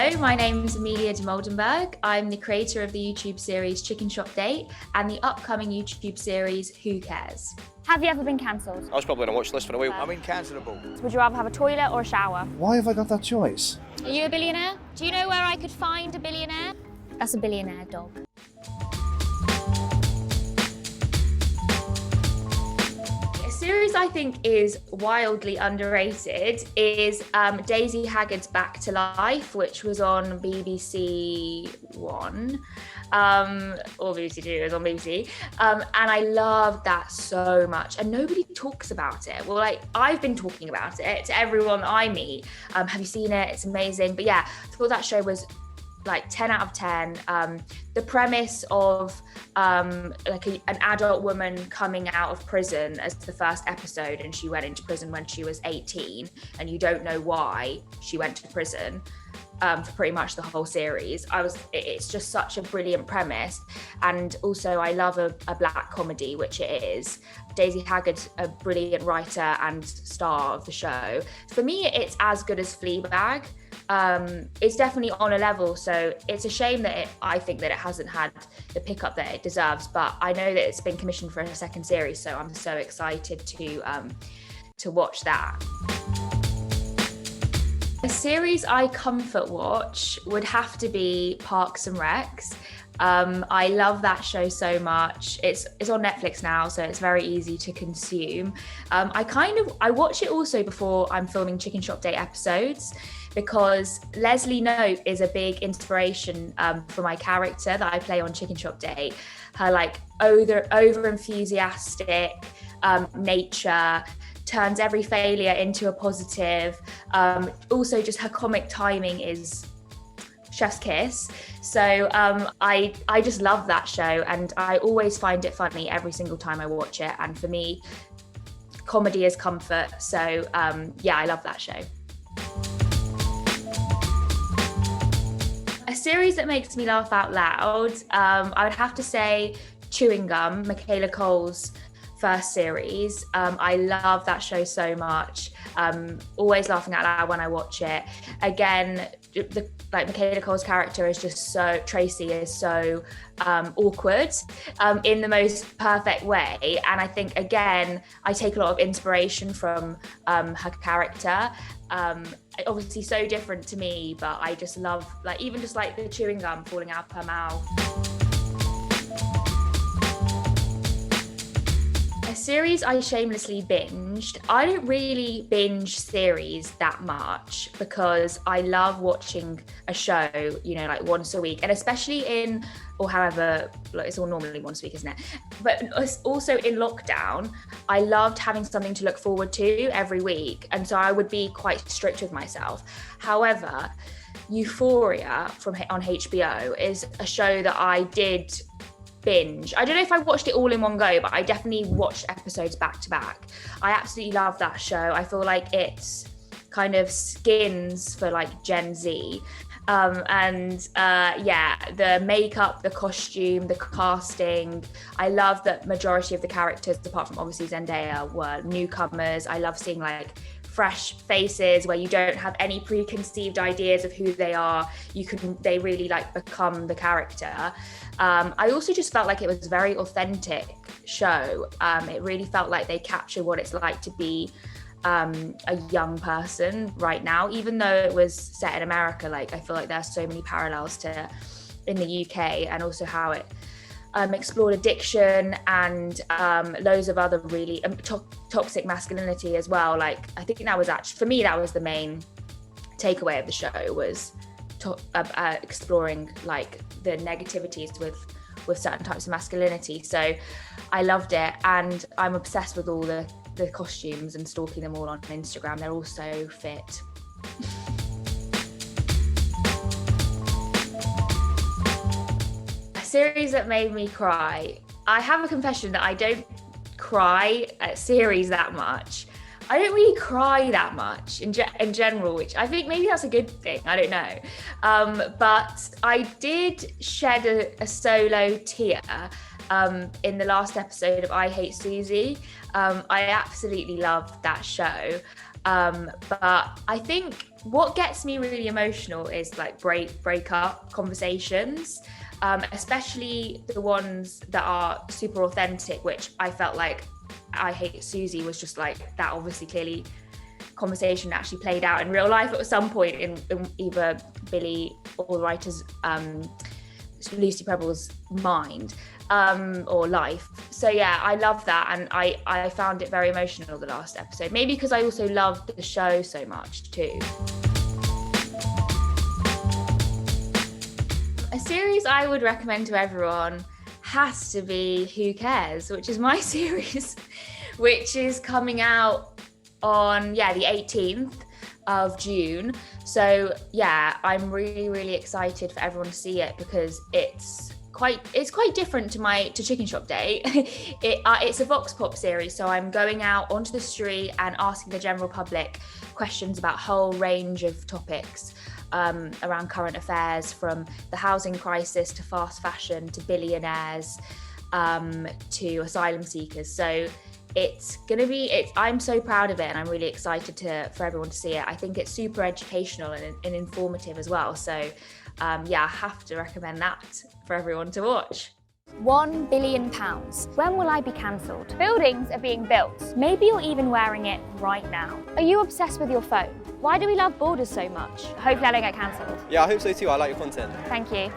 Hello, my name is Amelia Dimoldenberg. I'm the creator of the YouTube series Chicken Shop Date and the upcoming YouTube series Who Cares? Have you ever been cancelled? I was probably on a watch list for a while. I'm incancelable. Would you rather have a toilet or a shower? Why have I got that choice? Are you a billionaire? Do you know where I could find a billionaire? That's a billionaire dog. A series I think is wildly underrated is Daisy Haggard's Back to Life, which was on BBC One. Or BBC Two, it was on BBC. And I loved that so much. And nobody talks about it. Well, like, I've been talking about it to everyone I meet. Have you seen it? It's amazing. But yeah, I thought that show was like 10 out of 10. The premise of an adult woman coming out of prison as the first episode, and she went into prison when she was 18, and you don't know why she went to prison for pretty much the whole series. It's just such a brilliant premise. And also I love a black comedy, which it is. Daisy Haggard's a brilliant writer and star of the show. For me, it's as good as Fleabag. It's definitely on a level, so it's a shame that I think that it hasn't had the pickup that it deserves, but I know that it's been commissioned for a second series, so I'm so excited to watch that. A series I comfort watch would have to be Parks and Recs. I love that show so much. It's on Netflix now, so it's very easy to consume. I watch it also before I'm filming Chicken Shop Date episodes, because Leslie Knope is a big inspiration for my character that I play on Chicken Shop Date. Her like over enthusiastic nature turns every failure into a positive. Also, just her comic timing is chef's kiss. So I just love that show, and I always find it funny every single time I watch it. And for me, comedy is comfort. So yeah, I love that show. A series that makes me laugh out loud, I would have to say Chewing Gum, Michaela Cole's first series. I love that show so much. Always laughing out loud when I watch it. Again, Michaela Cole's character is just so, Tracy is so awkward in the most perfect way. And I think, again, I take a lot of inspiration from her character. Obviously so different to me, but I just love, even just the chewing gum falling out of her mouth. A series I shamelessly binged. I don't really binge series that much because I love watching a show, once a week, and especially it's all normally once a week, isn't it? But also in lockdown, I loved having something to look forward to every week. And so I would be quite strict with myself. However, Euphoria on HBO is a show that I did binge. I don't know if I watched it all in one go, but I definitely watched episodes back to back. I absolutely love that show. I feel like it's kind of skins for Gen Z. The makeup, the costume, the casting. I love that majority of the characters, apart from obviously Zendaya, were newcomers. I love seeing fresh faces where you don't have any preconceived ideas of who they are. They really become the character. I also just felt like it was a very authentic show. It really felt like they captured what it's like to be a young person right now, even though it was set in America. I feel like there's so many parallels to in the UK, and also how it explored addiction and loads of other really toxic masculinity as well. I think that was actually, for me, that was the main takeaway of the show, was exploring the negativities with certain types of masculinity. So I loved it, and I'm obsessed with all the costumes and stalking them all on Instagram. They're all so fit. A series that made me cry. I have a confession that I don't cry at series that much. I don't really cry that much in general, which I think maybe that's a good thing. I don't know. But I did shed a solo tear in the last episode of I Hate Suzie. I absolutely loved that show. But I think what gets me really emotional is like breakup conversations, especially the ones that are super authentic, which I felt like I Hate Suzie was just like that. Obviously, clearly, conversation actually played out in real life at some point in either Billy or the writer's Lucy Preble's mind or life. So yeah, I love that, and I found it very emotional the last episode. Maybe because I also loved the show so much too. A series I would recommend to everyone has to be Who Cares, which is my series, which is coming out on the 18th of June. So yeah, I'm really excited for everyone to see it because it's quite different to Chicken Shop Day. It's a Vox Pop series, so I'm going out onto the street and asking the general public questions about a whole range of topics around current affairs, from the housing crisis to fast fashion to billionaires to asylum seekers. So I'm so proud of it, and I'm really excited for everyone to see it. I think it's super educational and informative as well. So I have to recommend that for everyone to watch. £1 billion. When will I be cancelled? Buildings are being built. Maybe you're even wearing it right now. Are you obsessed with your phone? Why do we love borders so much? Hopefully I don't get cancelled. Yeah, I hope so too. I like your content. Thank you.